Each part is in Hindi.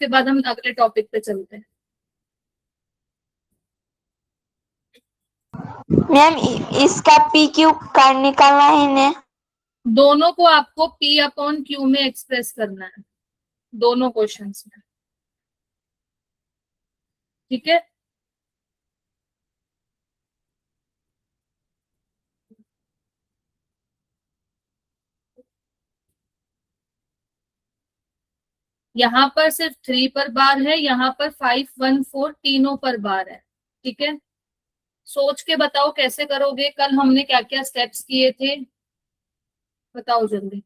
उसके बाद हम अगले टॉपिक पे चलते हैं। मैम इसका पी क्यू निकालना है इन्हें। दोनों को आपको P अपॉन Q में एक्सप्रेस करना है, दोनों क्वेश्चंस में, ठीक है। यहाँ पर सिर्फ 3 पर बार है, यहाँ पर 5, 1, 4 तीनों पर बार है, ठीक है। सोच के बताओ कैसे करोगे, कल हमने क्या क्या स्टेप्स किए थे, बताओ जल्दी।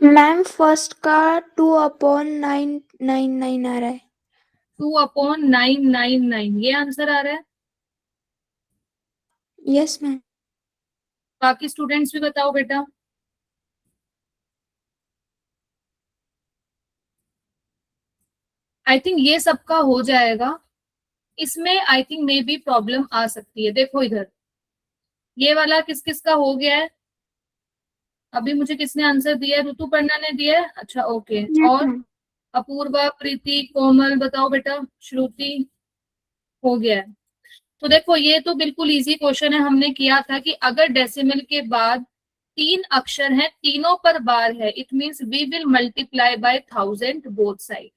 मैम फर्स्ट का 2/999 आ रहा है। 2/999 ये आंसर आ रहा है। Yes ma'am. बाकी स्टूडेंट्स भी बताओ बेटा। आई थिंक ये सबका हो जाएगा। इसमें I think maybe problem आ सकती है। देखो इधर, ये वाला किस किस का हो गया है, अभी मुझे किसने आंसर दिया है, ऋतुपर्णा ने दिया है, अच्छा ओके। और अपूर्वा, प्रीति, कोमल बताओ बेटा, श्रुति हो गया है। तो देखो ये तो बिल्कुल इजी क्वेश्चन है, हमने किया था कि अगर डेसिमल के बाद 3 अक्षर हैं, तीनों पर बार है, it means we will multiply by 1000 both side.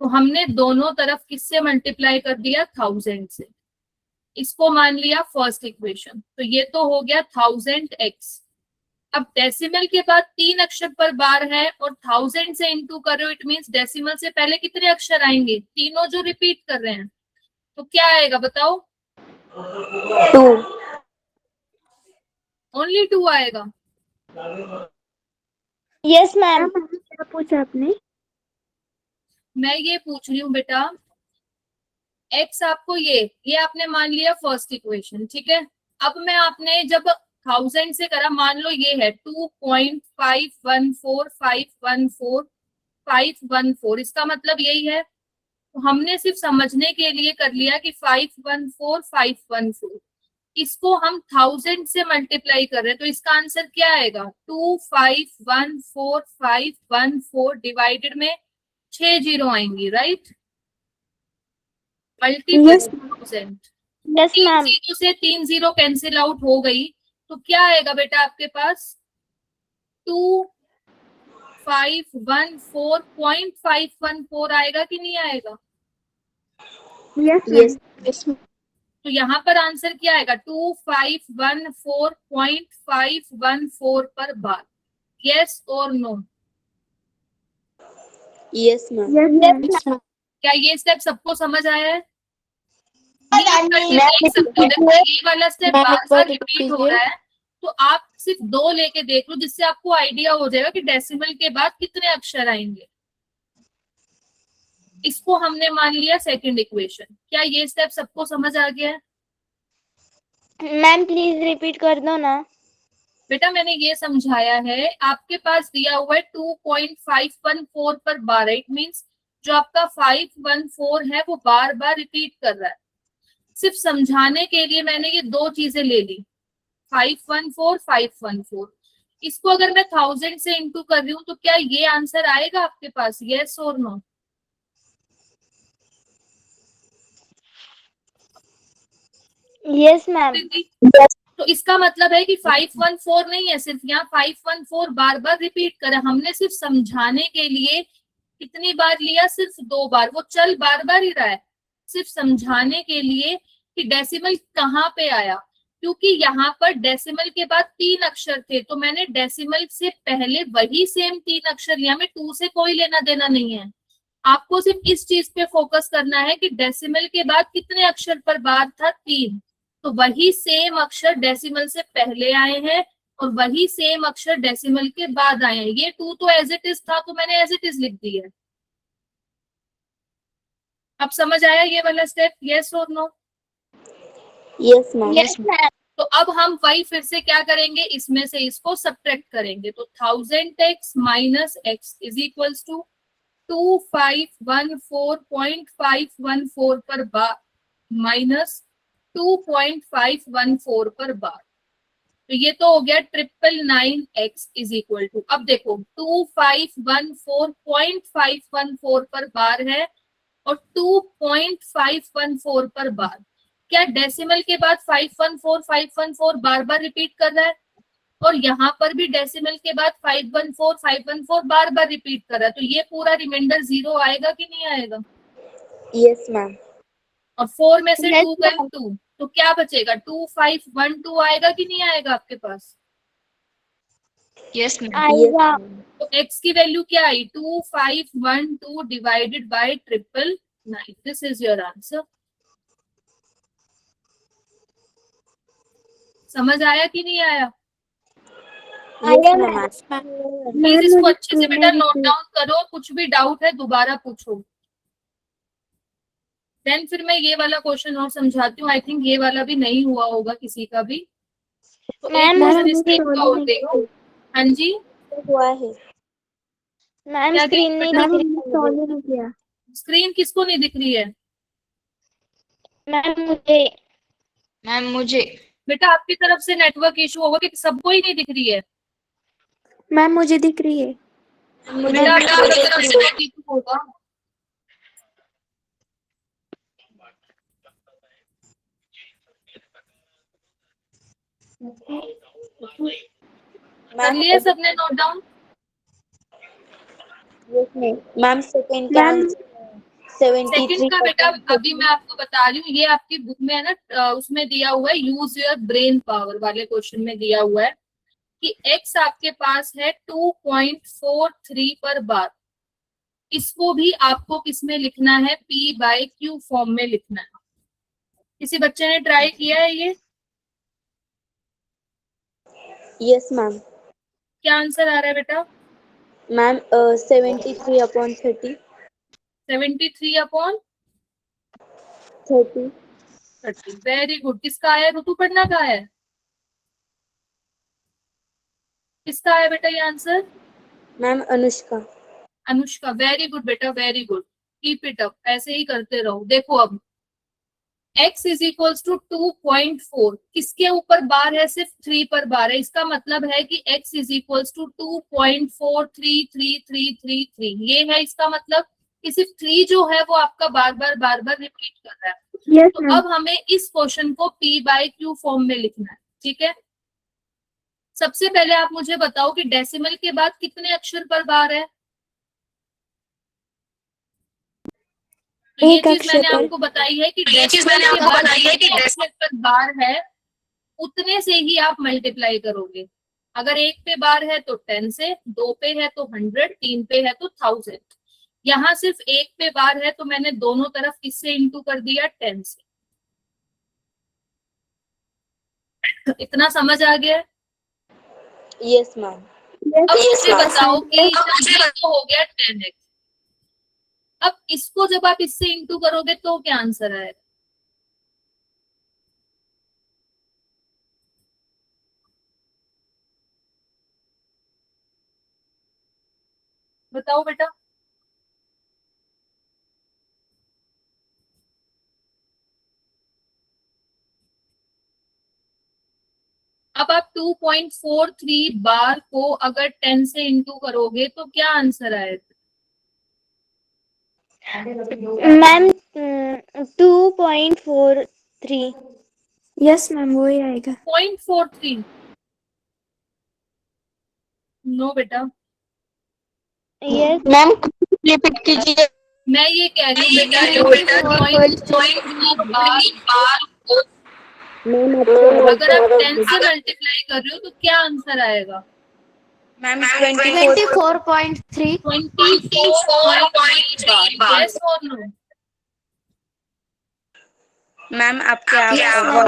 तो हमने दोनों तरफ किससे मल्टीप्लाई कर दिया, 1000 से। इसको मान लिया फर्स्ट इक्वेशन, तो ये तो हो गया 1000x। अब डेसिमल के बाद 3 अक्षर पर बार है और 1000 से इंटू कर रहे हो, इट मींस डेसिमल से पहले कितने अक्षर आएंगे, तीनों जो रिपीट कर रहे हैं, तो क्या आएगा बताओ। 2। ओनली 2 आएगा। Yes ma'am. क्या पूछा आपने? मैं ये पूछ रही हूँ बेटा, x आपको ये आपने मान लिया फर्स्ट इक्वेशन, ठीक है। अब मैं आपने जब 1000 से करा, मान लो ये है 2.514514 इसका मतलब यही है। तो हमने सिर्फ समझने के लिए कर लिया कि 514514, इसको हम 1000 से मल्टीप्लाई कर रहे हैं, तो इसका आंसर क्या आएगा, 2514514 डिवाइडेड में 6 जीरो आएंगी, right. Multiple 1000, yes 3 ma'am. Zero से 3 जीरो कैंसिल आउट हो गई, तो क्या आएगा बेटा आपके पास, 2514.514 आएगा कि नहीं आएगा। यस। तो यहाँ पर आंसर क्या आएगा, 2514.514 पर बार। यस और नो। Yes ma'am. क्या ये स्टेप सबको समझ आया है। ये आप करके देख सकते हो, देखो ये वाला स्टेप बार बार रिपीट हो रहा है, तो आप सिर्फ 2 लेके देख लो, जिससे आपको आइडिया हो जाएगा कि डेसिमल के बाद कितने अक्षर आएंगे। इसको हमने मान लिया सेकंड इक्वेशन। क्या ये स्टेप सबको समझ आ गया है। मैम प्लीज रिपीट कर दो ना। बेटा मैंने ये समझाया है, आपके पास दिया हुआ है 2.514 पर बार, इट मींस जो आपका 514 है वो बार बार रिपीट कर रहा है। सिर्फ समझाने के लिए मैंने ये 2 चीजें ले ली, 514 514। इसको अगर मैं 1000 से इंटू कर रही हूँ, तो क्या ये आंसर आएगा आपके पास, यस और नो। Yes ma'am. तो इसका मतलब है कि 514 नहीं है, सिर्फ यहाँ 514 बार बार रिपीट करा, हमने सिर्फ समझाने के लिए कितनी बार लिया, सिर्फ 2 बार, वो चल बार बार ही रहा है, सिर्फ समझाने के लिए कि डेसिमल कहाँ पे आया। क्योंकि यहाँ पर डेसिमल के बाद 3 अक्षर थे, तो मैंने डेसिमल से पहले वही सेम 3 अक्षर लिया, में 2 से कोई लेना देना नहीं है। आपको सिर्फ इस चीज पे फोकस करना है कि डेसिमल के बाद कितने अक्षर पर बार था, 3। तो वही सेम अक्षर डेसिमल से पहले आए हैं और वही सेम अक्षर डेसिमल के बाद आए हैं। ये 2 तो एज इट इज था, तो मैंने एज इट इज लिख दिया है। अब समझ आया ये वाला स्टेप, यस और no? Yes ma'am. Yes ma'am. तो अब हम वही फिर से क्या करेंगे, इसमें से इसको सब्ट्रैक्ट करेंगे। तो 1000x minus x is equals to 2514.514 पर बार माइनस 2.514 पर बार। तो ये तो हो गया 999x इज इक्वल टू, अब देखो 2514.514 पर बार है और 2.514 पर बार। क्या डेसिमल के बाद 514 बार बार रिपीट कर रहा है? और यहाँ पर भी डेसिमल के बाद 514 बार बार रिपीट कर रहा है, तो ये पूरा रिमाइंडर 0 आएगा कि नहीं आएगा? Yes ma'am. और 4 में से Yes, 2 गए 2, तो क्या बचेगा? 2512 आएगा कि नहीं आएगा आपके पास? Yes ma'am. आएगा। तो x की वैल्यू क्या आई? 2512 divided by 999। This is your answer. समझ आया कि नहीं आया? प्लीज इसको अच्छे से बेटा नोट डाउन करो, कुछ भी डाउट है दोबारा पूछो। देन फिर मैं ये वाला क्वेश्चन और समझाती हूँ। आई थिंक ये वाला भी नहीं हुआ होगा किसी का भी, तो एक मैम, क्वेश्चन इस टाइप का और देखो। हाँ जी, हुआ है मैम क्या स्क्रीन नहीं बेटा? दिख रही है। स्क्रीन किसको नहीं दिख रही है? मैम मुझे बेटा आपकी तरफ से नेटवर्क इशू होगा कि सबको ही नहीं दिख रही है? मैम मुझे दिख रही है। बेटा आपकी तरफ से नेटवर्क इशू होगा। कर लिए सबने नोट डाउन? मैम सेकंड का मैम सेकंड का बेटा 73%। अभी मैं आपको बता रही हूँ, ये आपकी बुक में है ना, उसमें दिया हुआ है यूज योर ब्रेन पावर वाले क्वेश्चन में दिया हुआ है कि x आपके पास है 2.43 पर बार। इसको भी आपको किसमें लिखना है? p/q फॉर्म में लिखना है। किसी बच्चे ने ट्राई किया है ये? Yes ma'am. क्या आंसर आ रहा है बेटा? मैम 73/30। 73/30। Very good. किसका आया? ऋतु पढ़ना का है? किसका आया बेटा ये answer? Ma'am Anushka. Anushka. Very good बेटा, very good. Keep it up, ऐसे ही करते रहो। देखो अब x इज इक्वल्स टू 2.4 किसके ऊपर बार है? सिर्फ 3 पर बार है। इसका मतलब है कि x इज इक्वल्स टू 2.43333। ये है इसका मतलब कि सिर्फ 3 जो है वो आपका बार बार रिपीट कर रहा है। यस तो मैम। अब हमें इस क्वेश्चन को p/q फॉर्म में लिखना है, ठीक है? सबसे पहले आप मुझे बताओ कि डेसिमल के बाद कितने अक्षर पर बार है? तो ये एक चीज अक्षर मैंने पर। आपको बताई है कि डेसिमल के बाद जितने अक्षर पर बार है उतने से ही आप मल्टीप्लाई करोगे। अगर 1 पे बार है तो 10 से, 2 पे है तो 100, 3 पे है तो 1000। यहाँ सिर्फ 1 पे बार है तो मैंने दोनों तरफ किससे इंटू कर दिया? 10 से। इतना समझ आ गया? Yes ma'am. अब मुझे बताओ कि ये तो हो गया 10x। अब इसको जब आप इससे इंटू करोगे तो क्या आंसर आएगा? बताओ बेटा। अब आप 2.43 बार को अगर 10 से इंटू करोगे तो क्या आंसर आएगा? मैम 2.43। यस मैम वही आएगा। 0.43? नो बेटा, यस मैम रिपीट कीजिए। मैं ये कह रही हूँ बेटा 0.43 बार को मैम आपके अगर आप 10 से मल्टीप्लाई कर रहे हो तो क्या आंसर आएगा? मैम 24.3। 24.3 बार। यस और नो? मैम आपके Yes, आप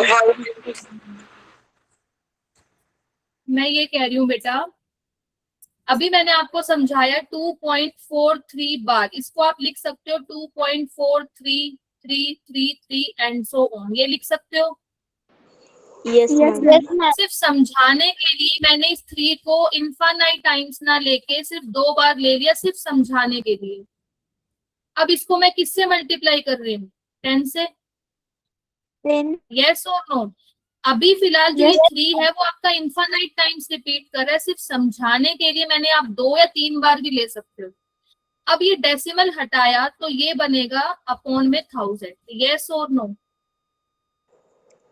मैं ये कह रही हूँ बेटा, अभी मैंने आपको समझाया 2.43 बार, इसको आप लिख सकते हो 2.433333 एंड सो ऑन, ये लिख सकते हो। यस मैम सिर्फ समझाने के लिए मैंने इस 3 को इनफाइनाइट टाइम्स ना लेके सिर्फ 2 बार ले लिया, सिर्फ समझाने के लिए। अब इसको मैं किससे मल्टीप्लाई कर रही हूँ? 10 से। 10। यस और नो? अभी फिलहाल जो ये Yes. 3 है वो आपका इनफाइनाइट टाइम्स रिपीट कर रहा है, सिर्फ समझाने के लिए मैंने, आप 2 या 3 बार भी ले सकते हो। अब ये डेसिमल हटाया तो ये बनेगा अपॉन में 1000। यस और नो?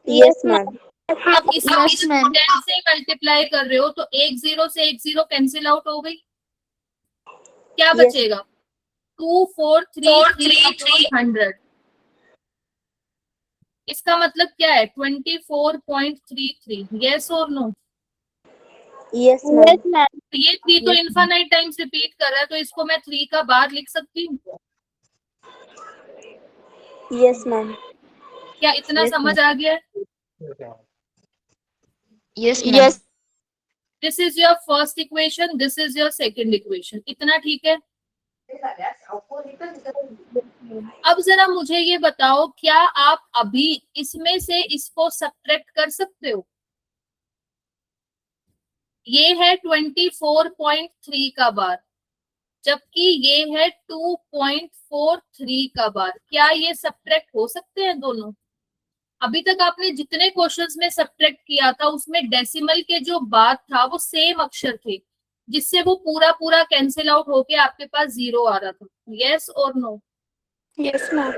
यस मैम अब इसे Yes, ma'am. 10 से मल्टीप्लाई कर रहे हो तो एक जीरो से एक जीरो कैंसिल आउट हो गई, क्या Yes. बचेगा? 2433/100। इसका मतलब क्या है? 24.33। यस और no? Yes ma'am Yes, ma'am. ये 3 तो इनफाइनाइट टाइम्स रिपीट कर रहा है, तो इसको मैं 3 का बार लिख सकती हूँ। यस मैम क्या इतना Yes, समझ आ गया? Yes, Yes. This is your first equation, this is your second equation. इतना ठीक है? अब जरा मुझे ये बताओ, क्या आप अभी इसमें से इसको सब्ट्रैक्ट कर सकते हो? ये है 24.3 का बार, जबकि ये है 2.43 का बार। क्या ये सब्ट्रैक्ट हो सकते हैं दोनों? अभी तक आपने जितने क्वेश्चंस में सब्ट्रैक्ट किया था उसमें डेसिमल के जो बाद था वो सेम अक्षर थे, जिससे वो पूरा पूरा कैंसिल आउट होके आपके पास 0 आ रहा था। यस और नो? Yes, ma'am.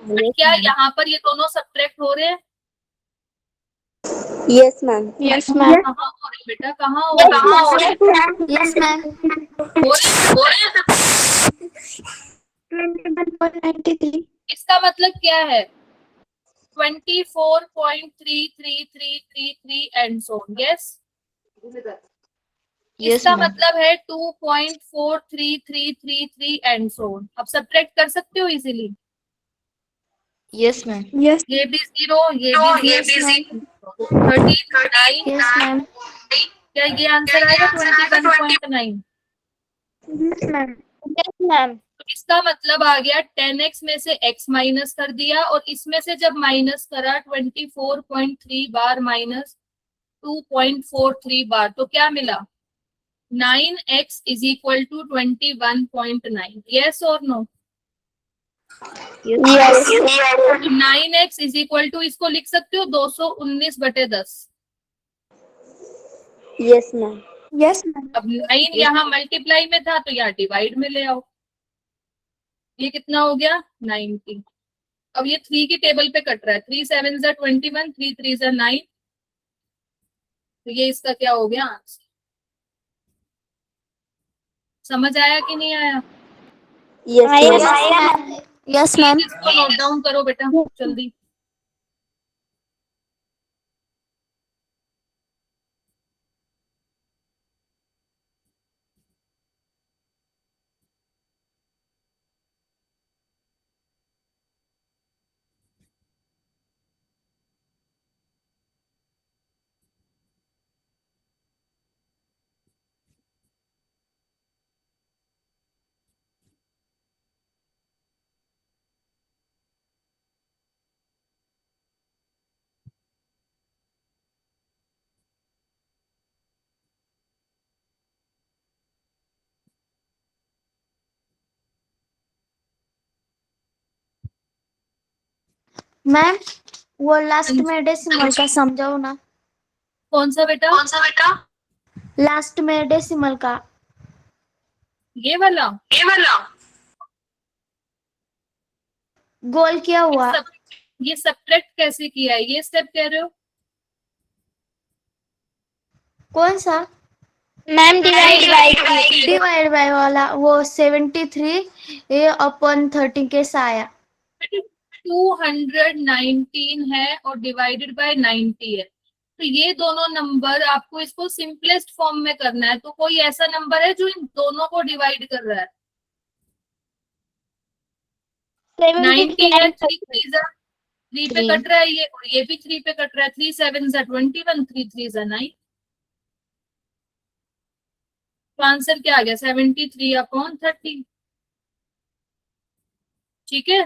क्या यहाँ पर ये दोनों सब्ट्रैक्ट हो रहे हैं? Yes ma'am Yes, ma'am. कहाँ हो रहे हैं बेटा, कहाँ हो रहे हैं? Yes, ma'am. हो रहे हैं? 21.93. इसका मतलब क्या है? 24.33333 and so on. Yes? Yes, इसका ma'am. मतलब है 2.43333 एंड सो ऑन। अब सब्ट्रैक्ट कर सकते हो इजीली। Yes, ma'am. Yes. ये भी 0, ये भी 0, 39। Yes, ma'am. क्या ये आंसर आएगा 21.9? Yes, ma'am. Yes, ma'am. तो इसका मतलब आ गया 10x में से x माइनस कर दिया, और इसमें से जब माइनस करा 24.3 बार माइनस 2.43 बार, तो क्या मिला? 9x is equal to 21.9। Yes और no? Yes. 9x is equal to, इसको लिख सकते हो 219/10। Yes ma'am Yes, ma'am. अब 9 यहाँ मल्टीप्लाई में था तो यहाँ डिवाइड में ले आओ। ये कितना हो गया? 90। अब ये 3 की टेबल पे कट रहा है, 3 7 जा 21, 3 3 जा 9, तो ये इसका क्या हो गया आंसर। समझ आया कि नहीं आया? Yes Yes, ma'am ma'am. Yes, ma'am. इसको नोट डाउन करो बेटा जल्दी। मैम, वो लास्ट में डेसिमल का समझाओ ना। कौन सा बेटा? लास्ट में डेसिमल का। ये वाला? गोल क्या हुआ? ये सब्ट्रैक्ट कैसे किया है, ये स्टेप कह रहे हो? कौन सा? Ma'am, divide. डिवाइड बाय वाला, वो 73 ये अपॉन 30 कैसा आया? 219 है और डिवाइडेड बाय 90 है, तो ये दोनों नंबर आपको इसको सिंपलेस्ट फॉर्म में करना है। तो कोई ऐसा नंबर है जो इन दोनों को डिवाइड कर रहा है? 90 है, 3 पे कट रहा है ये, और ये भी 3 पे कट रहा है। 3 7 21, 3 3 9। तो आंसर क्या आ गया? 73/30। ठीक है,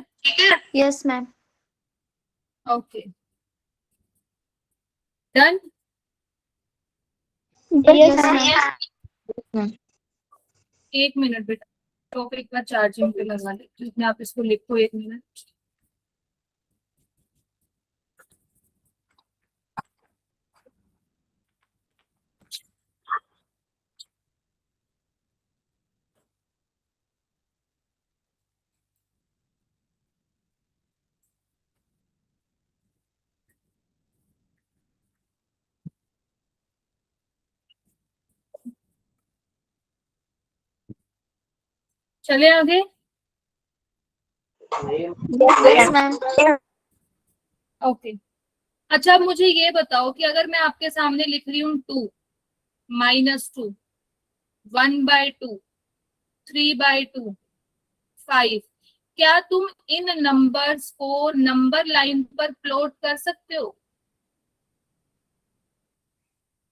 yes ma'am. Okay, done. Yes ma'am. 1 minute बेटा, टॉपिक का चार्जिंग पे लगा लेती हूँ। आप इसको लिखो 1 मिनट। चले आगे। Yes ma'am. ओके, अच्छा अब मुझे ये बताओ कि अगर मैं आपके सामने लिख रही हूँ 2 -2, 1/2, 3/2, 5, क्या तुम इन नंबर्स को नंबर लाइन पर प्लॉट कर सकते हो?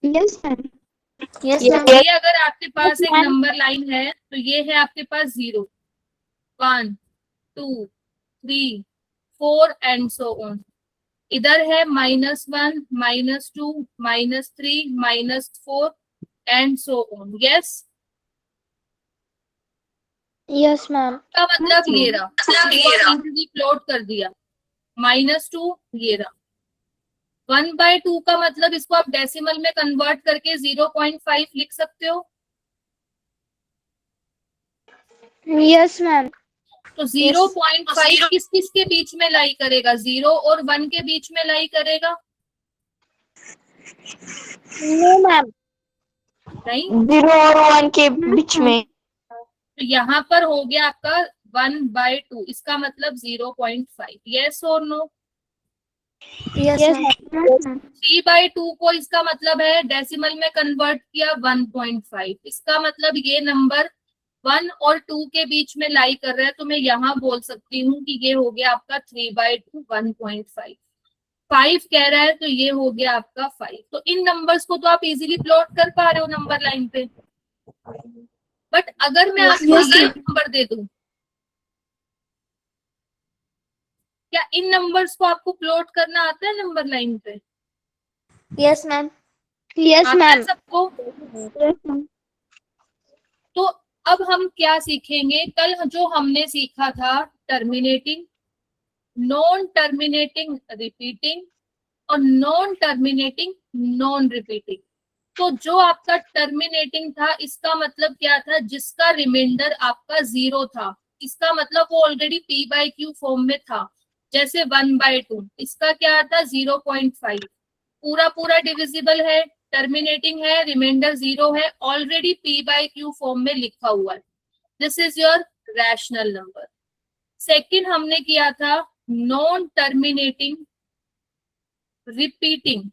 Yes ma'am. Yes Yes. Ma'am. ये अगर आपके पास एक मैम। नंबर लाइन है तो ये है आपके पास 0, 1, 2, 3, 4 एंड सो ऑन। इधर है -1, -2, -3, -4 and so on. Yes, yes ma'am. का मतलब ये रहा, प्लॉट कर दिया। -2 ये रहा। 1/2 का मतलब इसको आप डेसिमल में कन्वर्ट करके 0.5 लिख सकते हो। Yes ma'am. तो 0.5 किस किस के बीच में लाई करेगा? 0 और 1 के बीच में लाई करेगा? No ma'am. नहीं, 0 और 1 के बीच में। तो यहाँ पर हो गया आपका 1/2, इसका मतलब 0.5। यस और नो? Yes yes ma'am. 3/2 को इसका मतलब है डेसिमल में कन्वर्ट किया 1.5, इसका मतलब ये नंबर 1 और 2 के बीच में लाई कर रहा है। तो मैं यहाँ बोल सकती हूँ कि ये हो गया आपका 3/2, 1.5। 5 कह रहा है तो ये हो गया आपका 5। तो इन नंबर्स को तो आप इजीली प्लॉट कर पा रहे हो नंबर लाइन पे। बट अगर मैं आपको ये नंबर दे दूं, क्या इन नंबर्स को आपको प्लॉट करना आता है नंबर लाइन पे? Yes ma'am. यस आता है मैम। सबको? तो अब हम क्या सीखेंगे? कल जो हमने सीखा था टर्मिनेटिंग, नॉन टर्मिनेटिंग रिपीटिंग, और नॉन टर्मिनेटिंग नॉन रिपीटिंग। तो जो आपका टर्मिनेटिंग था इसका मतलब क्या था? जिसका रिमाइंडर आपका 0 था, इसका मतलब वो ऑलरेडी p/q फॉर्म में था। जैसे 1/2, इसका क्या था? 0.5। पूरा पूरा डिविजिबल है, टर्मिनेटिंग है, रिमाइंडर 0 है, ऑलरेडी p/q फॉर्म में लिखा हुआ है। This is your rational number. Second हमने किया था नॉन टर्मिनेटिंग रिपीटिंग।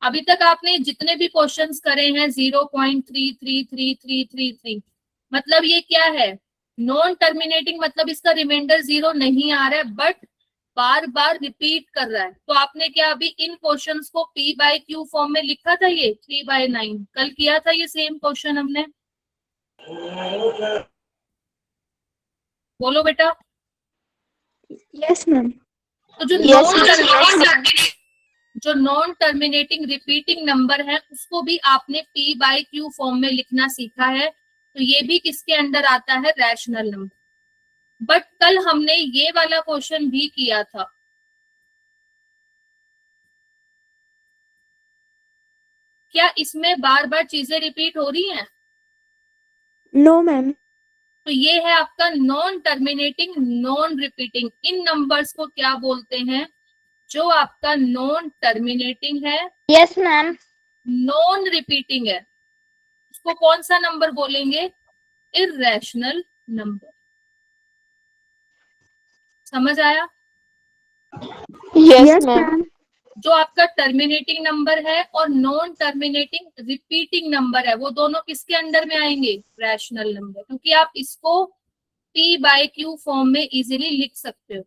अभी तक आपने जितने भी क्वेश्चंस करे हैं 0.333333, मतलब ये क्या है? नॉन टर्मिनेटिंग मतलब इसका रिमाइंडर 0 नहीं आ रहा है, बट बार बार रिपीट कर रहा है। तो आपने क्या अभी इन क्वेश्चंस को p/q फॉर्म में लिखा था? ये 3/9 कल किया था ये सेम क्वेश्चन हमने। बोलो बेटा। Yes ma'am. तो जो Yes, non terminating repeating number है उसको भी आपने p/q फॉर्म में लिखना सीखा है। तो ये भी किसके अंडर आता है? Rational number. बट कल हमने ये वाला क्वेश्चन भी किया था। क्या इसमें बार बार चीजें रिपीट हो रही हैं? No ma'am. तो ये है आपका नॉन टर्मिनेटिंग नॉन रिपीटिंग। इन नंबर्स को क्या बोलते हैं? जो आपका नॉन टर्मिनेटिंग है, यस मैम। नॉन रिपीटिंग है, उसको कौन सा नंबर बोलेंगे? Irrational number. समझ आया? Yes, ma'am. जो आपका टर्मिनेटिंग नंबर है और नॉन टर्मिनेटिंग रिपीटिंग नंबर है, वो दोनों किसके अंडर में आएंगे? रैशनल नंबर, क्योंकि आप इसको P बाय Q फॉर्म में इजीली लिख सकते हो।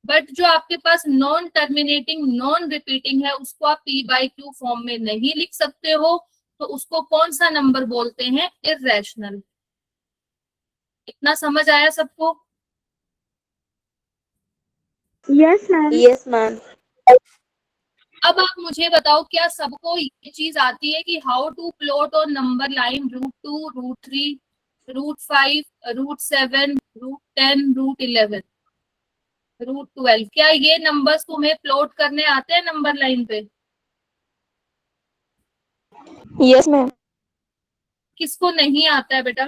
बट जो आपके पास नॉन टर्मिनेटिंग नॉन रिपीटिंग है, उसको आप P बाय Q फॉर्म में नहीं लिख सकते हो, तो उसको कौन सा नंबर बोलते हैं? इररेशनल। इतना समझ आया सबको? Yes, ma'am. Yes, ma'am. अब आप मुझे बताओ, क्या सबको ये चीज आती है कि हाउ टू प्लॉट और नंबर लाइन √2, √3, √5, √7, √10, √11, √12? क्या ये नंबर्स तुम्हें प्लॉट करने आते हैं नंबर लाइन पे? Yes, ma'am. किसको नहीं आता है बेटा?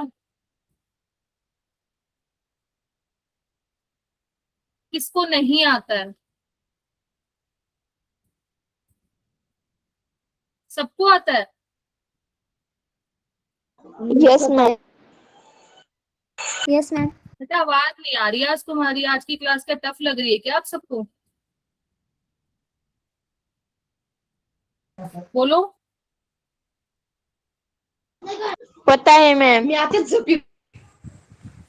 किसको नहीं आता है? सबको आता है? Yes, ma'am. Yes ma'am. बेटा आवाज नहीं आ रही आज तुम्हारी। आज की क्लास क्या टफ लग रही है क्या आप सबको? बोलो। पता है मैम।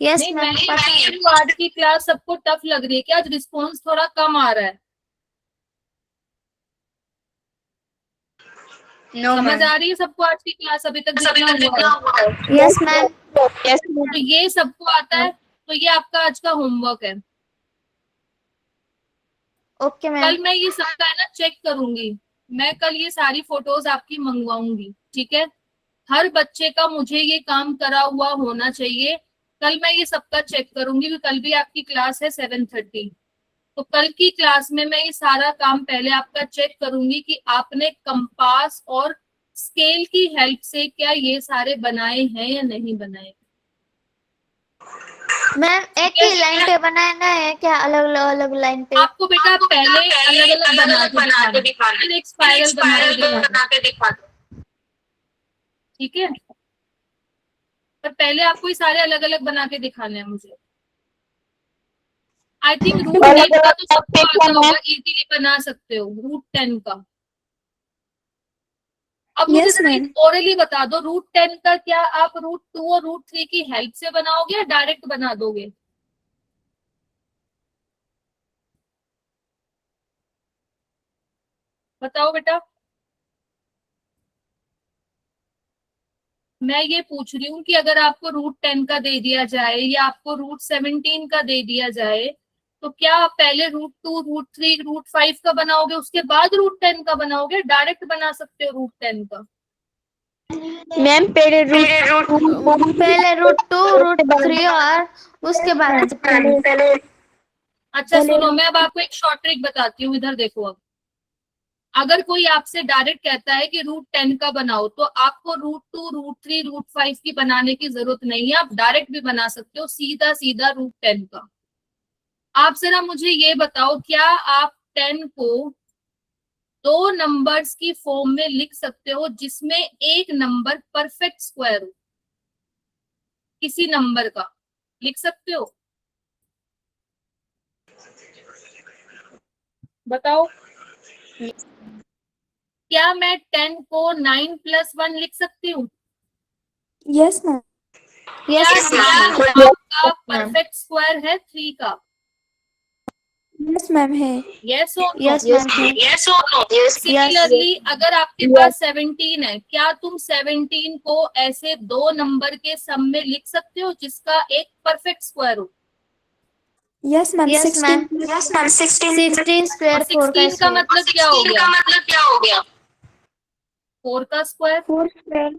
यस नहीं, मैं मैम ये पता कह है। रही हूँ आज की क्लास सबको टफ लग रही है क्या? आज रिस्पॉन्स थोड़ा कम आ रहा है। No, समझ ma'am. आ रही है सबको आज की क्लास अभी तक जितना हुआ है? Yes ma'am. Yes, तो ma'am. ये सबको आता है, तो ये आपका आज का होमवर्क है। Okay ma'am. कल मैं ये सबका है ना चेक करूंगी। मैं कल ये सारी फोटोज आपकी मंगवाऊंगी, ठीक है? हर बच्चे का मुझे ये काम करा हुआ होना चाहिए। कल मैं ये सबका चेक करूंगी, क्योंकि कल भी आपकी क्लास है 7:30। तो कल की क्लास में मैं ये सारा काम पहले आपका चेक करूंगी कि आपने कंपास और स्केल की हेल्प से क्या ये सारे बनाए हैं या नहीं बनाए। मैम एक ही लाइन पे बनाना है क्या? अलग अलग लाइन पे? आपको बेटा पहले अलग अलग बना के दिखाना, फिर एक स्पाइरल बना के दिखाना, ठीक है? पर पहले आपको ये सारे अलग अलग बना के दिखाने हैं मुझे। आई थिंक √10 का तो सबको आता होगा, इजीली बना सकते हो √10 का। अब मुझे यस जरा मैम। एक ओरली बता दो, √10 का क्या आप √2 और √3 की हेल्प से बनाओगे या डायरेक्ट बना दोगे? बताओ बेटा। मैं ये पूछ रही हूँ कि अगर आपको √10 का दे दिया जाए या आपको √17 का दे दिया जाए, तो क्या आप पहले √2, √3, √5 का बनाओगे, उसके बाद √10 का बनाओगे? डायरेक्ट बना सकते हो √10 का। मैम पहले रूट पहले √2 √3 और उसके बाद पहले अच्छा सुनो, मैं अब आपको एक शॉर्ट ट्रिक बताती हूँ, इधर देखो। अब अगर कोई आपसे डायरेक्ट कहता है कि √10 का बनाओ, तो आपको √2, √3, √5 की बनाने की जरूरत नहीं है, आप डायरेक्ट भी बना सकते हो सीधा सीधा √10 का। आप जरा मुझे ये बताओ, क्या आप 10 को दो नंबर्स की फॉर्म में लिख सकते हो जिसमें एक नंबर परफेक्ट स्क्वायर हो? किसी नंबर का लिख सकते हो? बताओ। क्या मैं 10 को 9 + 1 लिख सकती हूँ? Yes ma'am. क्या यस 9 आपका परफेक्ट स्क्वायर है 3 का? यस मैम है। यस और नो? यस मैम है। यस और नो यस सिमिलरली अगर आपके पास 17 है, क्या तुम 17 को ऐसे दो नंबर के सम में लिख सकते हो जिसका एक परफेक्ट स्क्वायर हो? Yes ma'am. Yes ma'am 16 square 4 का 16 का स्क्वायर। मतलब क्या हो गया? क्या हो गया 4 का स्क्वायर। 4 स्क्वायर।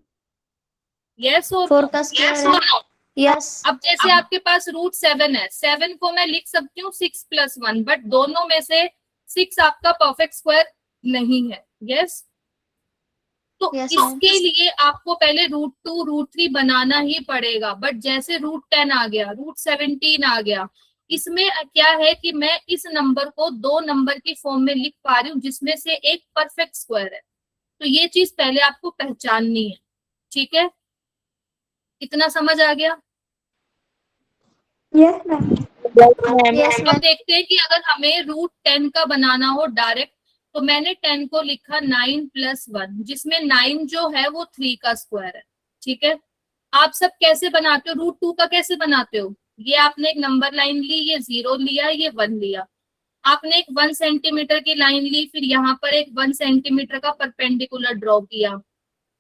यस और 4 नो? का स्क्वायर। यस। अब जैसे आपके पास √7 है, 7 को मैं लिख सकती हूँ 6 + 1, बट दोनों में से 6 आपका परफेक्ट स्क्वायर नहीं है। यस। तो यस मैम। इसके लिए आपको पहले √2, √3 बनाना ही पड़ेगा, बट जैसे √10 आ गया, √17 आ गया, इसमें क्या है कि मैं इस नंबर को दो नंबर की फॉर्म में लिख पा रही हूँ जिसमें से एक परफेक्ट स्क्वायर है। तो ये चीज पहले आपको पहचाननी है, ठीक है? इतना समझ आ गया? Yes ma'am. Yes, अब ma'am. देखते हैं कि अगर हमें रूट 10 का बनाना हो डायरेक्ट, तो मैंने 10 को लिखा 9 + 1, जिसमें 9 जो है वो 3 का स्क्वायर है। ठीक है, आप सब कैसे बनाते हो? रूट 2 का कैसे बनाते हो? ये आपने एक नंबर लाइन ली, ये 0 लिया, ये 1 लिया, आपने एक 1 सेंटीमीटर की लाइन ली, फिर यहाँ पर एक 1 सेंटीमीटर का परपेंडिकुलर ड्रॉ किया,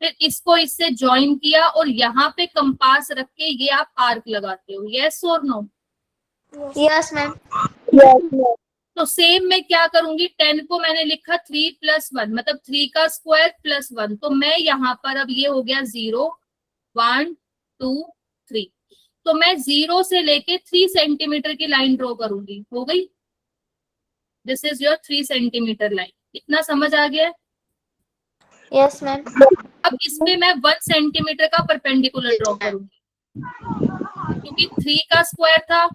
फिर इसको इससे ज्वाइन किया और यहाँ पे कंपास रख के ये आप आर्क लगाते हो। यस और नो? Yes, ma'am. तो सेम मैं क्या करूंगी, 10 को मैंने लिखा 3 + 1, मतलब 3 का स्क्वायर + 1, तो मैं यहाँ पर अब ये हो गया 0 1 2 3, तो मैं 0 से लेके 3 सेंटीमीटर की लाइन ड्रॉ करूंगी। हो गई, this is your 3 centimetre line. इतना समझ आ गया है? Yes, ma'am. अब इसमें मैं 1 सेंटीमीटर का परपेंडिकुलर ड्रॉ करूंगी, क्योंकि 3 का स्क्वायर था,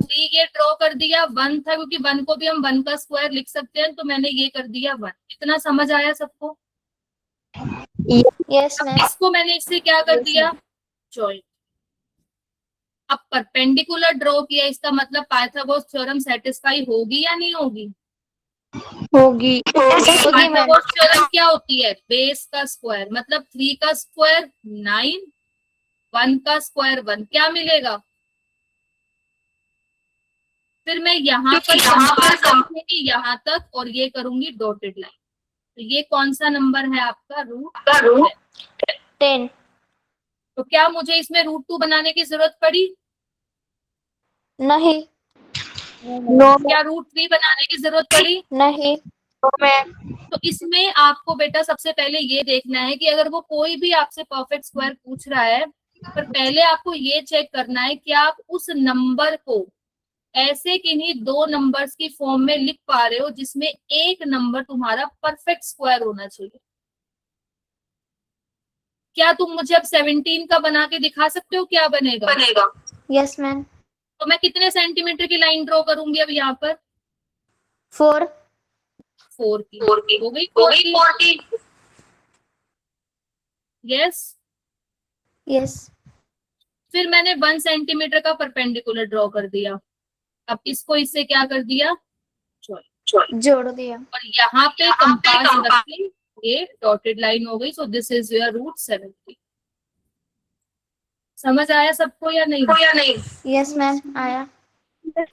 3 ये ड्रॉ कर दिया, 1 था क्योंकि 1 को भी हम 1 का स्क्वायर लिख सकते हैं, तो मैंने ये कर दिया 1। इतना समझ आया सबको? Yes, अब ma'am. इसको मैंने इससे क्या कर दिया, जॉइन। अब परपेंडिकुलर ड्रॉ किया, इसका मतलब पाइथागोरस थ्योरम सेटिस्फाई होगी या नहीं होगी? होगी। पाइथागोरस थ्योरम क्या होती है? बेस का स्क्वायर, मतलब 3 का स्क्वायर 9, 1 का स्क्वायर 1, क्या मिलेगा? फिर मैं यहाँ पर कंपास रखूंगी यहाँ तक और ये करूंगी डॉटेड लाइन। तो ये कौन सा नंबर है आपका? रूट 10. तो क्या मुझे इसमें रूट 2 बनाने की जरूरत पड़ी? नहीं. नो क्या रूट 3 बनाने की जरूरत पड़ी? नहीं. मैम। तो इसमें आपको बेटा सबसे पहले ये देखना है कि अगर वो कोई भी आपसे परफेक्ट स्क्वायर पूछ रहा है, पर पहले आपको ये चेक करना है कि आप उस नंबर को ऐसे किन्हीं 2 नंबर्स की फॉर्म में लिख पा रहे हो जिसमें एक नंबर तुम्हारा परफेक्ट स्क्वायर होना चाहिए। क्या तुम मुझे अब 17 का बना के दिखा सकते हो क्या बनेगा? Yes, ma'am. तो मैं कितने सेंटीमीटर की लाइन ड्रॉ करूंगी अब यहाँ पर? 4. 4 की। हो गई 4 की? यस। Yes. फिर मैंने 1 सेंटीमीटर का परपेंडिकुलर ड्रॉ कर दिया। अब इसको इससे क्या कर दिया, जोड़ दिया. और यहाँ पे कंपास रख के ये डॉटेड लाइन हो गई। So this is your root 70। समझ आया सबको या नहीं? Yes, ma'am. आया.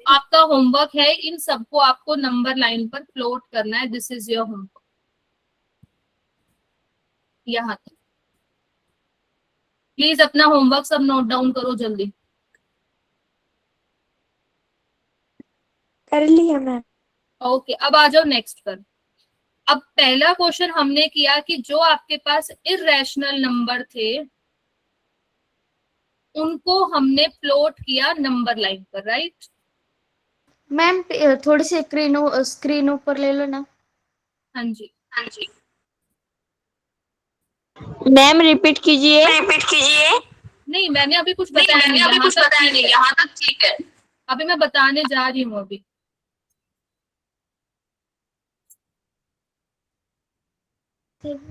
आपका होमवर्क है इन सबको आपको नंबर लाइन पर प्लॉट करना है। दिस इज योर होमवर्क, यहाँ तक। प्लीज अपना होमवर्क सब नोट डाउन करो जल्दी। कर लिया मैम। ओके, अब आ जाओ नेक्स्ट पर। अब पहला क्वेश्चन हमने किया कि जो आपके पास इर्रेशनल नंबर थे उनको हमने प्लॉट किया नंबर लाइन पर, राइट? मैम थोड़ी सी स्क्रीन ऊपर ले लो ना. हाँ जी। मैम रिपीट कीजिए। नहीं, मैंने अभी कुछ बताया नहीं, यहाँ तक ठीक है। अभी मैं बताने जा रही हूँ अभी।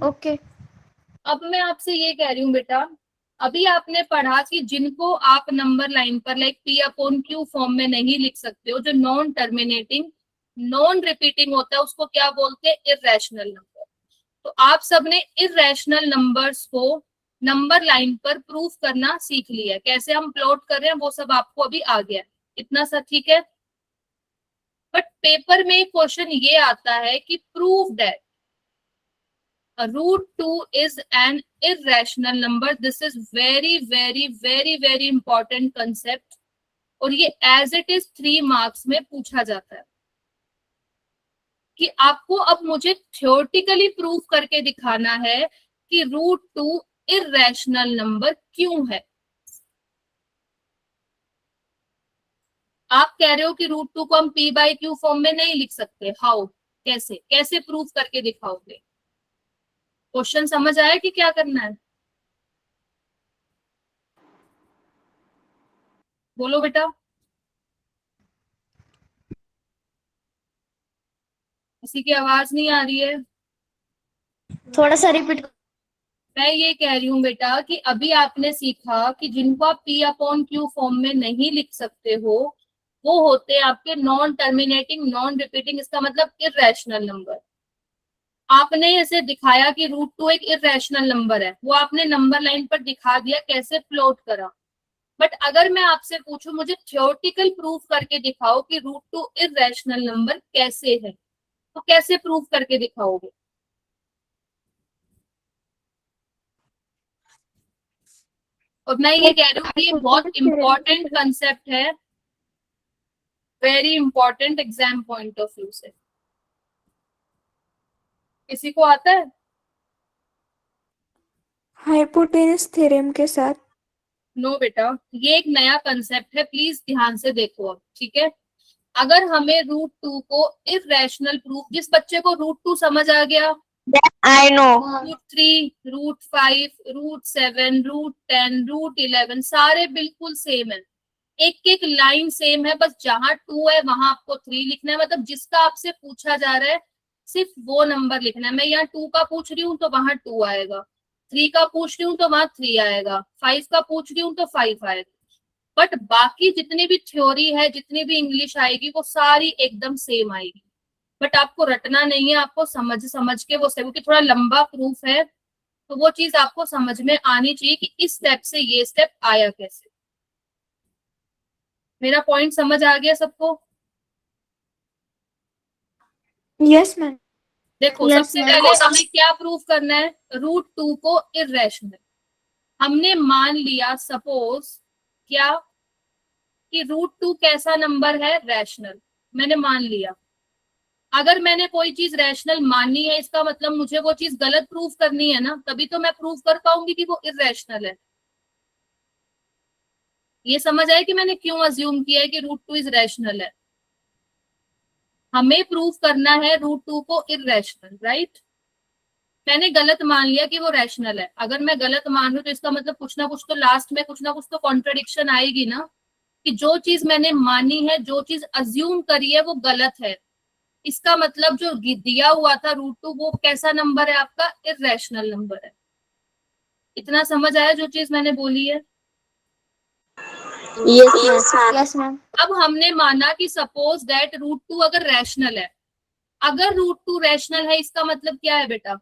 ओके. अब मैं आपसे ये कह रही हूँ बेटा, अभी आपने पढ़ा कि जिनको आप नंबर लाइन पर लाइक P/Q फॉर्म में नहीं लिख सकते हो, जो नॉन टर्मिनेटिंग नॉन रिपीटिंग होता है, उसको क्या बोलते हैं? Irrational number. तो आप सबने इर्रेशनल नंबर्स को नंबर लाइन पर प्रूफ करना सीख लिया है। कैसे हम प्लॉट कर रहे हैं वो सब आपको अभी आ गया है। इतना सा ठीक है? बट पेपर में क्वेश्चन ये आता है कि prove that √2 is an irrational number. This is very important concept और ये as it is 3 marks में पूछा जाता है कि आपको अब मुझे थ्योरेटिकली प्रूफ करके दिखाना है कि √2 इर्रेशनल नंबर क्यों है। आप कह रहे हो कि √2 को हम P/Q फॉर्म में नहीं लिख सकते। हाउ? कैसे प्रूफ करके दिखाओगे? क्वेश्चन समझ आया कि क्या करना है? बोलो बेटा। किसी की आवाज नहीं आ रही है। थोड़ा सा रिपीट. मैं ये कह रही हूँ बेटा कि अभी आपने सीखा कि जिनको आप P/Q फॉर्म में नहीं लिख सकते हो वो होते हैं आपके नॉन टर्मिनेटिंग नॉन रिपीटिंग, इसका मतलब इर्रेशनल नंबर। आपने ऐसे दिखाया कि √2 एक इर्रेशनल नंबर है, वो आपने नंबर लाइन पर दिखा दिया, कैसे प्लॉट करा। बट अगर मैं आपसे पूछूं मुझे थ्योरेटिकल प्रूफ करके दिखाओ कि √2 इर्रेशनल नंबर कैसे है, तो कैसे प्रूफ करके दिखाओगे? और मैं ये कह रही हूँ कि ये बहुत इंपॉर्टेंट कंसेप्ट है, very important exam point of view से। किसी को आता है? हाइपोटेनस थ्योरम के साथ। नो बेटा, ये एक नया कंसेप्ट है, प्लीज ध्यान से देखो अब, ठीक है। अगर हमें √2 को इर्रेशनल प्रूफ, जिस बच्चे को √2 समझ आ गया, I know. √3, √5, √7, √10, √11 सारे बिल्कुल सेम है, एक एक लाइन सेम है, बस जहां 2 है वहां आपको 3 लिखना है। मतलब जिसका आपसे पूछा जा रहा है सिर्फ वो नंबर लिखना है। मैं यहाँ 2 का पूछ रही हूँ तो वहां 2 आएगा, 3 का पूछ रही हूँ तो वहां 3 आएगा, 5 का पूछ रही हूँ तो 5 आएगा। बट बाकी जितनी भी थ्योरी है, जितनी भी इंग्लिश आएगी, वो सारी एकदम सेम आएगी। बट आपको रटना नहीं है, आपको समझ समझ के वो, क्योंकि थोड़ा लंबा प्रूफ है, तो वो चीज आपको समझ में आनी चाहिए कि इस स्टेप से ये स्टेप आया कैसे। मेरा पॉइंट समझ आ गया सबको? Yes ma'am. देखो Yes, सबसे ma'am. पहले हमें क्या प्रूफ करना है? √2 को इर्रेशनल हमने मान लिया, सपोज क्या कि √2 कैसा नंबर है? रैशनल। मैंने मान लिया। अगर मैंने कोई चीज रैशनल मानी है, इसका मतलब मुझे वो चीज गलत प्रूफ करनी है ना, तभी तो मैं प्रूफ कर पाऊंगी कि वो इर्रेशनल है। ये समझ आया कि मैंने क्यों अज्यूम किया है कि √2 इज रैशनल है? हमें प्रूफ करना है √2 को इर्रेशनल, राइट? मैंने गलत मान लिया कि वो रैशनल है। अगर मैं गलत मान लूं तो इसका मतलब कुछ ना कुछ तो लास्ट में कुछ ना कुछ तो कॉन्ट्रडिक्शन आएगी ना, कि जो चीज मैंने मानी है, जो चीज अज्यूम करी है, वो गलत है। इसका मतलब जो दिया हुआ था √2, वो कैसा नंबर है आपका? इर्रेशनल नंबर है। इतना समझ आया जो चीज मैंने बोली है? Yes, ma'am. Yes, ma'am. अब हमने माना कि सपोज दैट √2 अगर रैशनल है, अगर √2 रैशनल है इसका मतलब क्या है बेटा?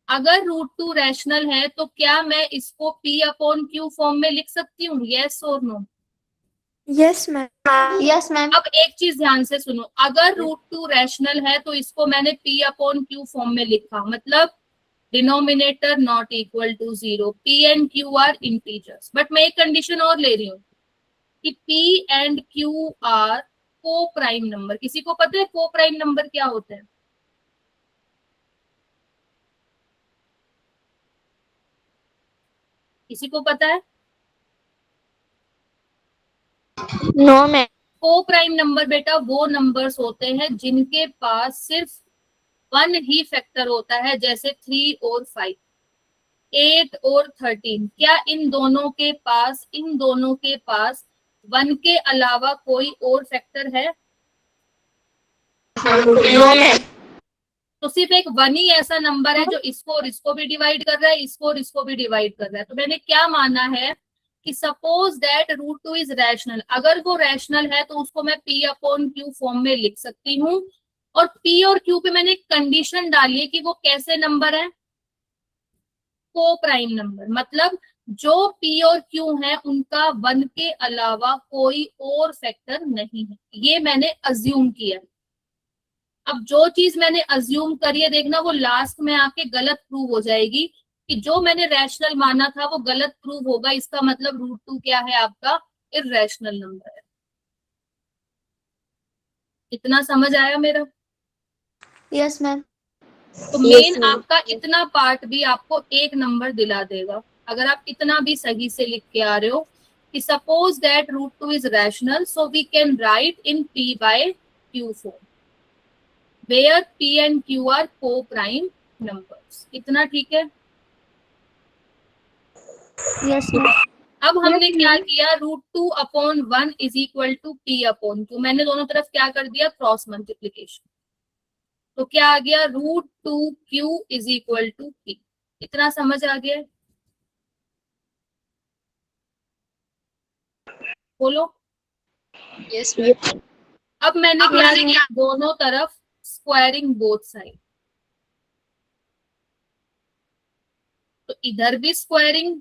अगर √2 रैशनल है तो क्या मैं इसको P/Q फॉर्म में लिख सकती हूँ? यस और no? Yes ma'am. Yes, ma'am. अब एक चीज ध्यान से सुनो, अगर √2 रैशनल है तो इसको मैंने P/Q फॉर्म में लिखा, मतलब denominator not equal to 0, P and Q are integers. But मैं एक कंडीशन और ले रही हूँ कि P and Q are coprime number. किसी को पता है को प्राइम नंबर क्या होते हैं? किसी को पता है? No, ma'am. को प्राइम नंबर बेटा वो नंबर्स होते हैं जिनके पास सिर्फ 1 ही फैक्टर होता है, जैसे 3 और 5, 8 और 13। क्या इन दोनों के पास 1 के अलावा कोई और फैक्टर है? No, ma'am. तो सिर्फ एक 1 ही ऐसा नंबर है जो इसको और इसको भी डिवाइड कर रहा है, इसको और इसको भी डिवाइड कर रहा है। तो मैंने क्या माना है कि सपोज दैट √2 इज रैशनल। अगर वो रैशनल है तो उसको मैं P/Q फॉर्म में लिख सकती हूँ। और P और Q पे मैंने एक कंडीशन डाली है कि वो कैसे नंबर है? Coprime number. मतलब जो P और Q है उनका 1 के अलावा कोई और फैक्टर नहीं है, ये मैंने अज्यूम किया। अब जो चीज मैंने अज्यूम करी है, देखना वो लास्ट में आके गलत प्रूव हो जाएगी, कि जो मैंने रैशनल माना था वो गलत प्रूव होगा। इसका मतलब √2 क्या है आपका? इर्रेशनल नंबर है। इतना समझ आया मेरा? Yes, ma'am. तो Yes, मेन ma'am. आपका इतना पार्ट भी आपको एक नंबर दिला देगा, अगर आप इतना भी सही से लिख के आ रहे हो कि suppose that √2 is rational, so we can write in P/Q form where P and Q are co-prime numbers। इतना ठीक है? Yes, ma'am. अब हमने क्या किया? √2/1 इज इक्वल टू P/Q। मैंने दोनों तरफ क्या कर दिया? Cross multiplication. तो क्या आ गया? √2Q is equal to P। इतना समझ आ गया? बोलो। Yes, ma'am. अब मैंने क्या किया, दोनों तरफ स्क्वायरिंग बोथ साइड, तो इधर भी स्क्वायरिंग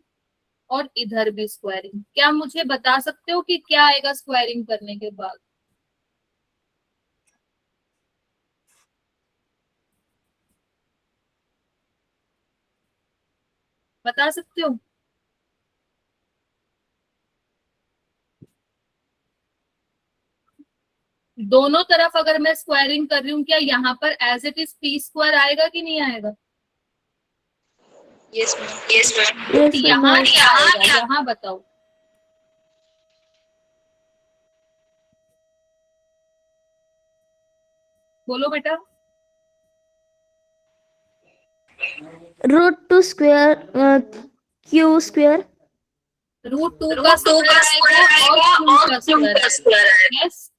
और इधर भी स्क्वायरिंग। क्या मुझे बता सकते हो कि क्या आएगा स्क्वायरिंग करने के बाद? बता सकते हो? दोनों तरफ अगर मैं स्क्वायरिंग कर रही हूँ, क्या यहाँ पर as it is P square आएगा कि नहीं आएगा? Yes, ma'am. Yes, ma'am. Yes, यहाँ ma'am. क्या आएगा, यहाँ बताओ। बोलो बेटा। Root 2 square Q square. √2 का स्क्वायर आएगा और क्यू का स्क्वायर आएगा। यस,